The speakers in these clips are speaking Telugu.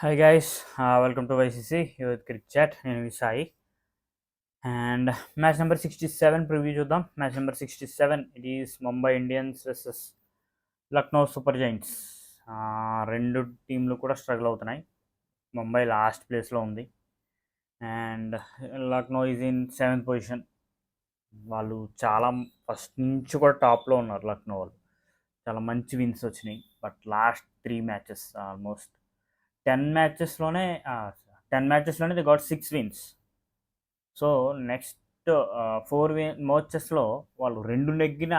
Hi guys, welcome to YCC with Cricket Chat. నేను Sai and match number 67 preview చూద్దాం. Match number 67 it is Mumbai Indians versus Lucknow super giants. రెండు టీంలు కూడా స్ట్రగుల్ అవుతున్నాయి. ముంబై లాస్ట్ ప్లేస్లో ఉంది and Lucknow is in 7th position. వాళ్ళు చాలా ఫస్ట్ నుంచి కూడా టాప్లో ఉన్నారు. లక్నో వాళ్ళు చాలా మంచి విన్స్ వచ్చినాయి. బట్ లాస్ట్ 3 మ్యాచెస్ ఆల్మోస్ట్ 10 మ్యాచెస్లోనే 10 మ్యాచెస్లోనే they got 6 wins. So next 4 మ్యాచెస్లో వాళ్ళు 2 నెగ్గిన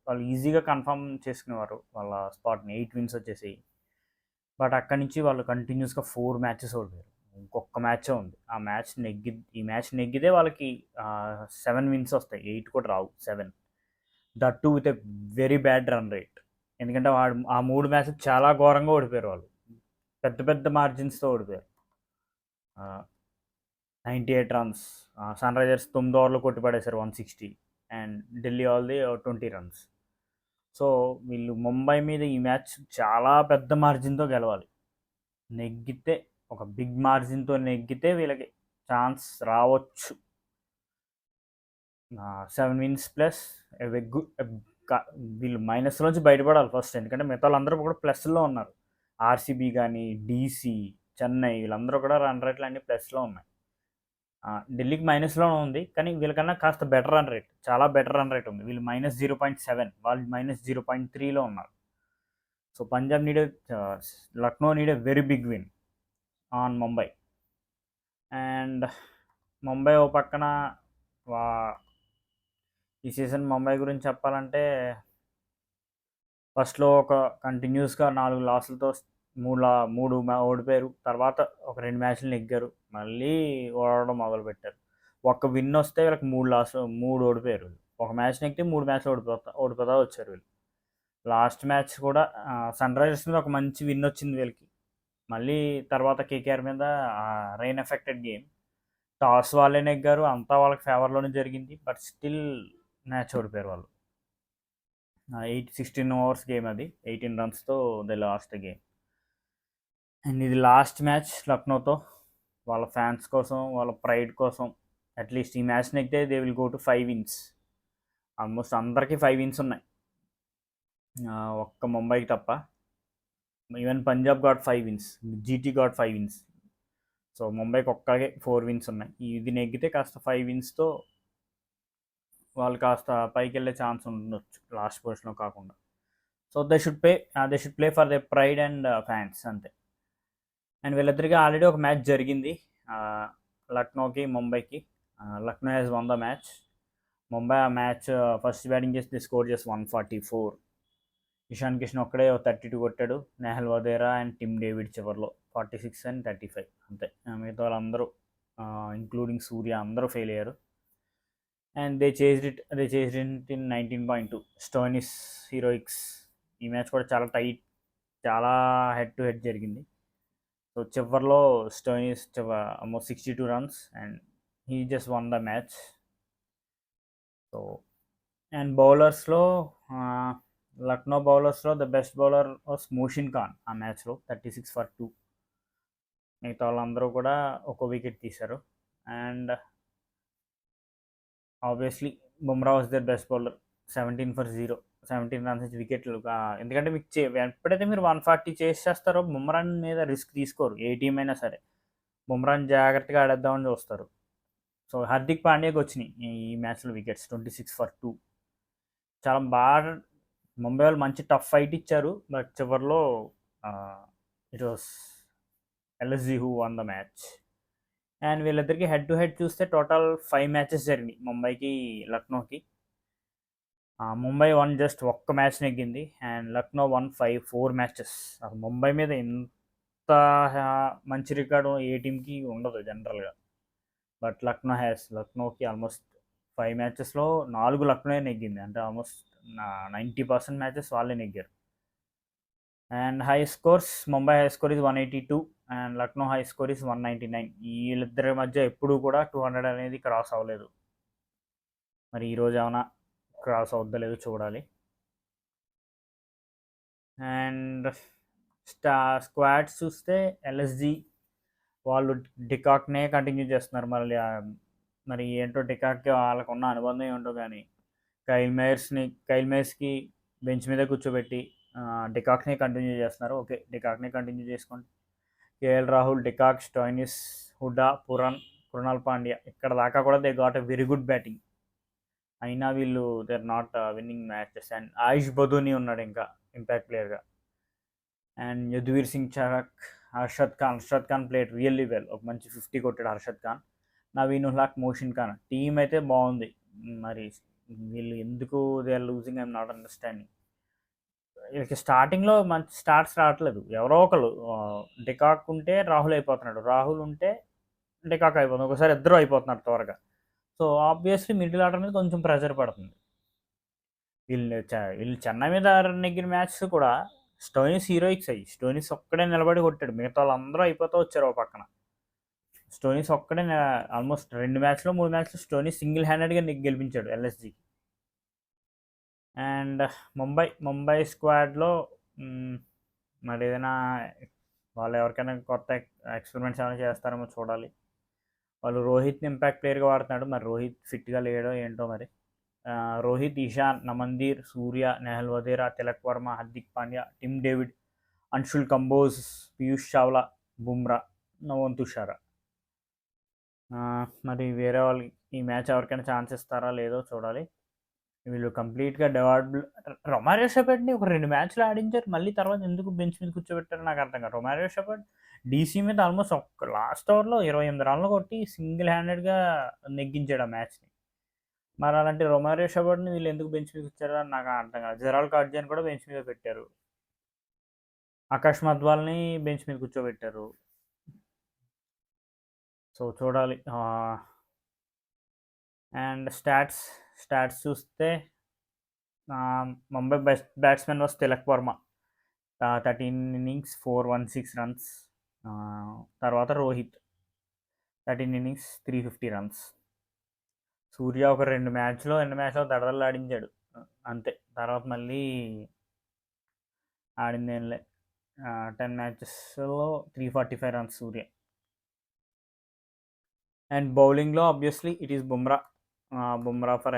వాళ్ళు ఈజీగా కన్ఫర్మ్ చేసుకునేవారు వాళ్ళ స్పాట్ని. 8 విన్స్ వచ్చేసి. బట్ అక్కడి నుంచి వాళ్ళు కంటిన్యూస్గా 4 మ్యాచెస్ ఓడిపోయారు. ఇంకొక మ్యాచే ఉంది. ఈ మ్యాచ్ నెగ్గితే వాళ్ళకి 7 విన్స్ వస్తాయి. 8 కూడా రావు, 7. That to with a very bad run rate. ఎందుకంటే ఆ 3 మ్యాచెస్ చాలా ఘోరంగా ఓడిపోయారు వాళ్ళు. పెద్ద పెద్ద మార్జిన్స్తో ఓడిపోయారు. 98 రన్స్. సన్ రైజర్స్ 9 ఓవర్లు కొట్టిపడేశారు 160 అండ్ ఢిల్లీ ఆల్ది 20 రన్స్. సో వీళ్ళు ముంబై మీద ఈ మ్యాచ్ చాలా పెద్ద మార్జిన్తో గెలవాలి. నెగ్గితే ఒక బిగ్ మార్జిన్తో నెగ్గితే వీళ్ళకి ఛాన్స్ రావచ్చు. 7 విన్స్ ప్లస్ వీళ్ళు మైనస్లోంచి బయటపడాలి ఫస్ట్. ఎందుకంటే మిగతా వాళ్ళందరూ కూడా ప్లస్లో ఉన్నారు. ఆర్సీబీ కానీ, డీసీ, చెన్నై వీళ్ళందరూ కూడా రన్ రేట్లు అన్ని ప్లస్లో ఉన్నాయి. ఢిల్లీకి మైనస్లోనే ఉంది, కానీ వీళ్ళకన్నా కాస్త బెటర్ రన్ రేట్, చాలా బెటర్ రన్ రేట్ ఉంది. వీళ్ళు -0.7, వాళ్ళు -0.3లో ఉన్నారు. So Punjab Lucknow need a very big win on Mumbai. And Mumbai ఓ పక్కన ఈ సీజన్ ముంబై గురించి చెప్పాలంటే ఫస్ట్లో ఒక కంటిన్యూస్గా 4 లాసులతో మూడు ఓడిపోయారు. తర్వాత ఒక 2 మ్యాచ్లు నెగ్గారు, మళ్ళీ ఓడడం మొదలుపెట్టారు. ఒక్క విన్ వస్తే వీళ్ళకి 3 ఓడిపోయారు. ఒక మ్యాచ్ నెగ్గితే 3 మ్యాచ్లు ఓడిపోతా వచ్చారు వీళ్ళు. లాస్ట్ మ్యాచ్ కూడా సన్ రైజర్స్ మీద ఒక మంచి విన్ వచ్చింది వీళ్ళకి. మళ్ళీ తర్వాత కేకేఆర్ మీద రెయిన్ ఎఫెక్టెడ్ గేమ్, టాస్ వాళ్ళే నెగ్గారు, అంతా వాళ్ళకి ఫేవర్లోనే జరిగింది. బట్ స్టిల్ మ్యాచ్ ఓడిపోయారు వాళ్ళు. 16 ఓవర్స్ గేమ్, అది 18 రన్స్తో దే లాస్ట్ గేమ్. అండ్ ఇది లాస్ట్ మ్యాచ్ లక్నోతో. వాళ్ళ ఫ్యాన్స్ కోసం, వాళ్ళ ప్రైడ్ కోసం అట్లీస్ట్ ఈ మ్యాచ్ నెగ్గితే they will go to 5 wins. Almost అందరికీ 5 విన్స్ ఉన్నాయి, ఒక్క ముంబైకి తప్ప. Even Punjab got 5 wins, GT got 5 wins. So ముంబైకి ఒక్కగే 4 విన్స్ ఉన్నాయి. ఇది నెగ్గితే కాస్త 5 విన్స్తో వాళ్ళు కాస్త పైకి వెళ్ళే ఛాన్స్ ఉండొచ్చు లాస్ట్ పొజిషన్లో కాకుండా. So they should play for the pride and fans, అంతే. అండ్ వీళ్ళిద్దరికి ఆల్రెడీ ఒక మ్యాచ్ జరిగింది, లక్నోకి ముంబైకి. Lucknow has won the match. Mumbai ఆ మ్యాచ్ ఫస్ట్ బ్యాటింగ్ చేసి స్కోర్ చేసి 144. ఇషాన్ కిషన్ ఒక్కడే 32 కొట్టాడు. Nehal Wadhera and Tim David చివర్లో 46 and 35, అంతే. మిగతా వాళ్ళందరూ ఇంక్లూడింగ్ సూర్య అందరూ ఫెయిల్ అయ్యారు. And they chased it in 19.2. Stoinis heroics. ఈ మ్యాచ్ కూడా చాలా టైట్, చాలా హెడ్ టు హెడ్ జరిగింది. సో చివర్లో Stoinis almost 62 runs and he just won the match. So and బౌలర్స్లో లక్నో బౌలర్స్లో the best bowler was Mohsin Khan ఆ మ్యాచ్లో, 36 for 2. మిగతా వాళ్ళందరూ కూడా ఒక వికెట్ తీశారు. And obviously Bumrah was there best bowler, 17 for 0, 17 runs నుంచి వికెట్లు. ఎందుకంటే మీకు ఎప్పుడైతే మీరు 140 చేస్తారో బుమ్రా మీద రిస్క్ తీసుకోరు, ఏ టీం అయినా సరే. బుమ్రాని జాగ్రత్తగా ఆడేద్దామని చూస్తారు. సో హార్దిక్ పాండ్యాకి వచ్చినాయి ఈ మ్యాచ్లో వికెట్స్, 26 for 2. చాలా బాగా ముంబై వాళ్ళు మంచి టఫ్ ఫైట్ ఇచ్చారు. బట్ చివర్లో it was LSG who won the match. And వీళ్ళిద్దరికి హెడ్ టు హెడ్ చూస్తే టోటల్ 5 మ్యాచెస్ జరిగినాయి ముంబైకి లక్నోకి. ముంబై జస్ట్ ఒక్క మ్యాచ్ నెగ్గింది అండ్ లక్నో 4 మ్యాచెస్. ముంబై మీద ఎంత మంచి రికార్డు ఏ టీంకి ఉండదు జనరల్గా. బట్ లక్నోకి ఆల్మోస్ట్ 5 మ్యాచెస్లో 4 లక్నో నెగ్గింది. అంటే ఆల్మోస్ట్ 90% మ్యాచెస్ వాళ్ళే నెగ్గారు. And high scores, Mumbai high score is 182 and Lucknow high score is 199. వీళ్ళిద్దరి మధ్య ఎప్పుడూ కూడా 200 అనేది క్రాస్ అవ్వలేదు. మరి ఈరోజు ఏమైనా క్రాస్ అవుద్దలేదు చూడాలి. అండ్ స్క్వాడ్స్ చూస్తే ఎల్ఎస్జీ వాళ్ళు డికాక్నే కంటిన్యూ చేస్తున్నారు మళ్ళీ. మరి ఏంటో డికాక్కి వాళ్ళకున్న అనుబంధం ఏంటో కానీ కైల్ మేయర్స్కి బెంచ్ మీద కూర్చోబెట్టి డికాక్నే కంటిన్యూ చేస్తున్నారు. ఓకే, డికాక్నే కంటిన్యూ చేసుకోండి. KL Rahul, de Kock, Stoinis, Hooda, Krunal Pandya ఇక్కడ దాకా కూడా they got a very good batting. అయినా వీళ్ళు they are not winning matches. And Ayush Badoni ఉన్నాడు ఇంకా ఇంపాక్ట్ ప్లేయర్గా. And Yudhvir Singh Charak, Arshad Khan played really well. ఒక మంచి 50 కొట్టాడు హర్షద్ ఖాన్. నవీన్ ఉల్హాక్, మోషిన్ ఖాన్. టీం అయితే బాగుంది. మరి వీళ్ళు ఎందుకు they are losing, I'm not understanding. వీళ్ళకి స్టార్టింగ్లో మంచి స్టార్ట్స్ రావట్లేదు. ఎవరో ఒకరు డికాక్ ఉంటే రాహుల్ అయిపోతున్నాడు, రాహుల్ ఉంటే డికాక్ అయిపోతుంది, ఒకసారి ఇద్దరు అయిపోతున్నారు త్వరగా. సో ఆబ్వియస్లీ మిడిల్ ఆర్డర్ మీద కొంచెం ప్రెషర్ పడుతుంది. వీళ్ళు చెన్నై మీద నెగ్గిన మ్యాచ్ కూడా స్టోయినిస్ హీరోయిక్స్ అయ్యి స్టోయినిస్ ఒక్కడే నిలబడి కొట్టాడు. మిగతా వాళ్ళందరూ అయిపోతూ వచ్చారు ఒక పక్కన. స్టోయినిస్ ఒక్కడే ఆల్మోస్ట్ 2 మ్యాచ్లో 3 మ్యాచ్లో స్టోయినిస్ సింగిల్ హ్యాండెడ్గా గెలిపించాడు ఎల్ఎస్జి. అండ్ ముంబై స్క్వాడ్లో మరి ఏదైనా వాళ్ళు ఎవరికైనా కొత్త ఎక్స్పెరిమెంట్స్ ఏమైనా చేస్తారేమో చూడాలి. వాళ్ళు రోహిత్ని ఇంపాక్ట్ ప్లేయర్గా వాడుతున్నాడు. మరి రోహిత్ ఫిట్గా లేడో ఏంటో మరి. రోహిత్, ఇషాన్, నమందీర్, సూర్య, నెహల్ వధేరా, తిలక్ వర్మ, హార్దిక్ పాండ్యా, టిమ్ డేవిడ్, అన్షుల్ కంబోజ్, పీయూష్ చావ్లా, బుమ్రా, నవోన్ తుషారా. మరి వేరే వాళ్ళకి ఈ మ్యాచ్ ఎవరికైనా ఛాన్స్ ఇస్తారా లేదో చూడాలి. వీళ్ళు కంప్లీట్గా రొమారియో షెపర్డ్ని ఒక 2 మ్యాచ్లు ఆడించారు, మళ్ళీ తర్వాత ఎందుకు బెంచ్ మీద కూర్చోబెట్టారు నాకు అర్థం కాదు. రొమారియో షెపర్డ్ డీసీ మీద ఆల్మోస్ట్ ఒక లాస్ట్ ఓవర్లో 28 రన్లు కొట్టి సింగిల్ హ్యాండెడ్గా నెగ్గించాడు ఆ మ్యాచ్ని. మరి అలాంటి రొమారియో షెపర్డ్ని వీళ్ళు ఎందుకు బెంచ్ మీద కూర్చారో అని నాకు అర్థం కాదు. జెరాల్డ్ గార్జియన్ కూడా బెంచ్ మీద పెట్టారు, ఆకాష్ మధ్వాల్ని బెంచ్ మీద కూర్చోబెట్టారు. సో చూడాలి. అండ్ స్టాట్స్ చూస్తే Mumbai best batsmen was Tilak Varma, 13 innings 416 runs. తర్వాత రోహిత్ 13 innings 350 runs. సూర్య ఒక 2 మ్యాచ్లో దడదలు ఆడించాడు అంతే. తర్వాత మళ్ళీ ఆడింది ఏంలే. 10 మ్యాచెస్లో 345 runs సూర్య. అండ్ బౌలింగ్లో obviously it is Bumrah for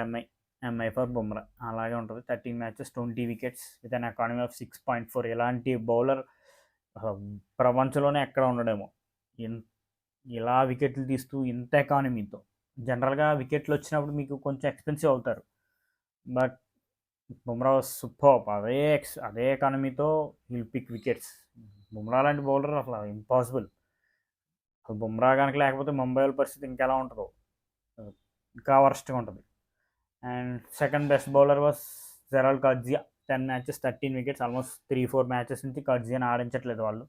MI for Bumrah. అలాగే ఉంటుంది. 13 matches 20 wickets with an economy of 6.4. ఎలాంటి బౌలర్ ప్రపంచంలోనే ఎక్కడ ఉండడేమో ఇలా వికెట్లు తీస్తూ ఇంత ఎకానమీతో. జనరల్గా వికెట్లు వచ్చినప్పుడు మీకు కొంచెం ఎక్స్పెన్సివ్ అవుతారు, బట్ బుమ్రా సూపర్. అదే ఎకానమీతో విల్ పిక్ వికెట్స్. బుమ్రా లాంటి బౌలర్ అసలు ఇంపాసిబుల్. బుమ్రా కనుక లేకపోతే ముంబై వాళ్ళ పరిస్థితి ఇంకెలా ఉంటుందో, ఇంకా వర్స్ట్గా ఉంటుంది. And second best bowler was Gerald Coetzee, 10 matches 13 wickets. Almost 3-4 matches నుంచి గార్జియాని ఆడించట్లేదు వాళ్ళు.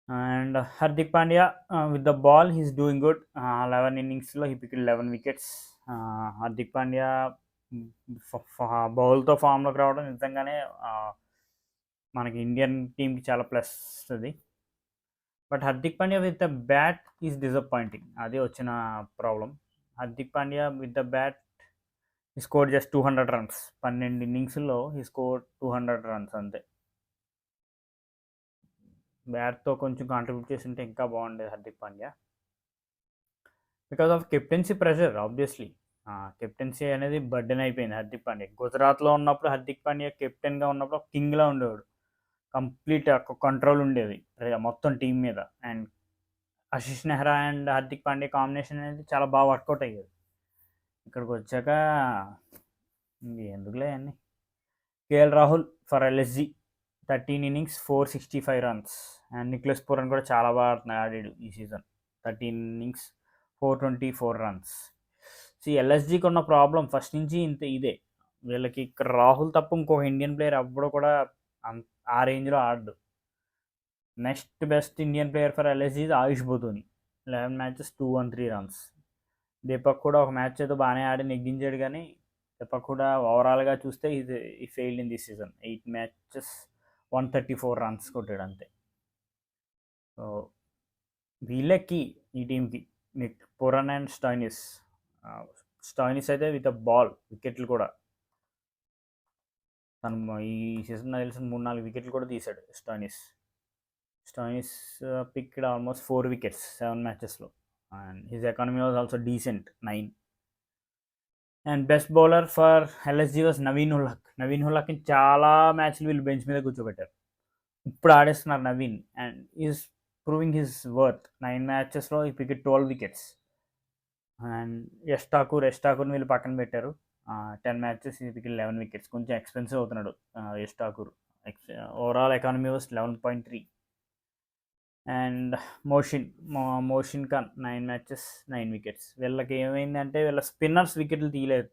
And Hardik Pandya with the ball he's doing good. 11 innings he pick 11 wickets. Hardik Pandya బౌల్తో ఫామ్లోకి రావడం నిజంగానే మనకి ఇండియన్ టీంకి చాలా ప్లస్ అది. But Hardik Pandya with the bat is disappointing. అదే వచ్చిన problem. Hardik Pandya with the bat he scored just 200 runs. 12 innings he scored 200 runs అంతే. బ్యాట్తో కొంచెం కాంట్రిబ్యూట్ చేసి ఉంటే ఇంకా బాగుండేది Hardik Pandya. Because of captaincy pressure obviously. Captaincy అనేది బర్డెన్ అయిపోయింది హార్దిక్ పాండ్యా. గుజరాత్లో ఉన్నప్పుడు హార్దిక్ పాండ్యా కెప్టెన్గా ఉన్నప్పుడు కింగ్లా ఉండేవాడు. కంప్లీట్ కంట్రోల్ ఉండేది మొత్తం టీం మీద. And Ashish Nehra and Hardik Pandya combination అనేది చాలా బాగా వర్కౌట్ అయ్యేది. ఇక్కడికి వచ్చాక ఎందుకులే అన్నీ. KL Rahul for LSG, 13 innings 465 runs. And Nicholas Pooran కూడా చాలా బాగా ఆడాడు ఈ సీజన్. 13 innings 424 runs. ఎల్ఎస్జికి ఉన్న ప్రాబ్లం ఫస్ట్ నుంచి ఇదే. వీళ్ళకి ఇక్కడ రాహుల్ తప్ప ఇంకొక ఇండియన్ ప్లేయర్ ఎప్పుడు కూడా ఆ రేంజ్లో ఆడదు. Next best Indian player for LSG Ayush Badoni, 11 matches 213 runs. Deepak కూడా ఒక మ్యాచ్ ఏదో బాగానే ఆడి నెగ్గించాడు, కానీ దీపక్ కూడా ఓవరాల్గా చూస్తే ఈ failed in this season. 8 matches 134 runs కొట్టాడు అంతే. సో వీళ్ళకి ఈ టీంకి పురన్ అండ్ స్టోయినిస్ అయితే విత్ అ బాల్ వికెట్లు కూడా తను ఈ సీజన్ తెలిసిన 3-4 వికెట్లు కూడా తీశాడు Stoinis. Stoinis picked almost 4 wickets, 7 matches low. And his economy was also decent, 9. And best bowler for LSG was Naveen ul Haq. Naveen ఉల్హక్ని చాలా మ్యాచ్లు వీళ్ళు బెంచ్ మీద కూర్చోబెట్టారు. ఇప్పుడు ఆడేస్తున్నారు Naveen and is proving his worth. 9 మ్యాచెస్లో he pick 12 wickets. And Yash ఠాకూర్ని వీళ్ళు పక్కన పెట్టారు. 10 మ్యాచెస్ ఈ పిక్ 11 వికెట్స్. కొంచెం ఎక్స్పెన్సివ్ అవుతున్నాడు Yash Thakur. Overall economy was 11.3. And Mohsin Khan 9 matches 9 wickets. వీళ్ళకి ఏమైందంటే వీళ్ళ స్పిన్నర్స్ వికెట్లు తీయలేదు,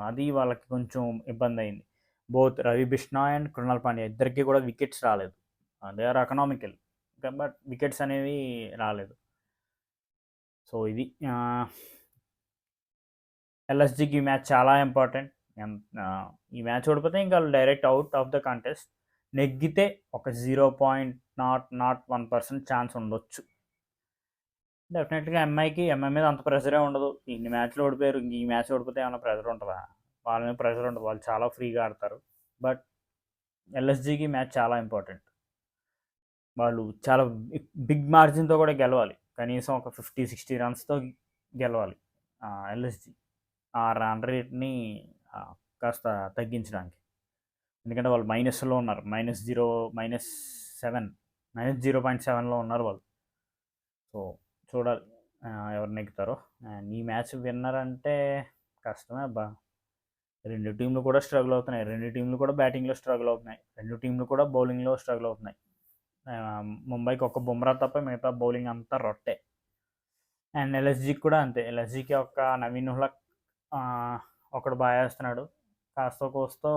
అది వాళ్ళకి కొంచెం ఇబ్బంది అయింది. బోత్ రవి బిష్నాయ్ అండ్ కృణాల్ పాండ్యా ఇద్దరికి కూడా వికెట్స్ రాలేదు. They are economical, but wickets అనేవి రాలేదు. సో ఇది ఎల్ఎస్జికి ఈ మ్యాచ్ చాలా ఇంపార్టెంట్. ఈ మ్యాచ్ ఓడిపోతే ఇంకా వాళ్ళు direct out of the contest. నెగ్గితే ఒక 0.001% ఛాన్స్ ఉండొచ్చు. డెఫినెట్గా ఎంఐ మీద అంత ప్రెషరే ఉండదు. ఇన్ని మ్యాచ్లు ఓడిపోయారు, ఇంక ఈ మ్యాచ్ ఓడిపోతే ఏమైనా ప్రెషర్ ఉంటుందా? వాళ్ళ మీద ప్రెషర్ ఉండదు, వాళ్ళు చాలా ఫ్రీగా ఆడతారు. బట్ ఎల్ఎస్జికి మ్యాచ్ చాలా ఇంపార్టెంట్. వాళ్ళు చాలా బిగ్ మార్జిన్తో కూడా గెలవాలి, కనీసం ఒక 50-60 రన్స్తో గెలవాలి ఎల్ఎస్జి. ఆ రన్ రేట్ని కాస్త తగ్గించడానికి. ఎందుకంటే వాళ్ళు మైనస్లో ఉన్నారు, -0.7లో ఉన్నారు వాళ్ళు. సో చూడాలి ఎవరు నెగ్గుతారో. అండ్ ఈ మ్యాచ్ విన్నర్ అంటే కష్టమే అబ్బా. 2 టీంలు కూడా స్ట్రగుల్ అవుతున్నాయి, 2 టీంలు కూడా బ్యాటింగ్లో స్ట్రగుల్ అవుతున్నాయి, 2 టీంలు కూడా బౌలింగ్లో స్ట్రగుల్ అవుతున్నాయి. ముంబైకి ఒక బుమ్రా తప్ప మిగతా బౌలింగ్ అంతా రొట్టే. అండ్ ఎల్ఎస్జికి కూడా అంతే. ఎల్ఎస్జికి ఒక నవీన్ ఉల్హక్ ఒకడు బాగా వేస్తున్నాడు, కాస్తో కోస్తో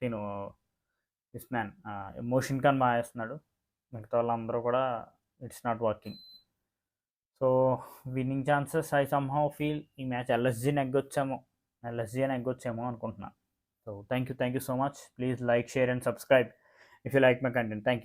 తిను దిస్ మ్యాన్ మోషిన్ ఖాన్ బాగా వేస్తున్నాడు. మిగతా వాళ్ళందరూ కూడా it's not working. So winning chances I somehow feel ఈ మ్యాచ్ ఎల్ఎస్జీ నెగ్గొచ్చేమో అనుకుంటున్నాను. So thank you so much. Please like, share and subscribe if you like my content. Thank you.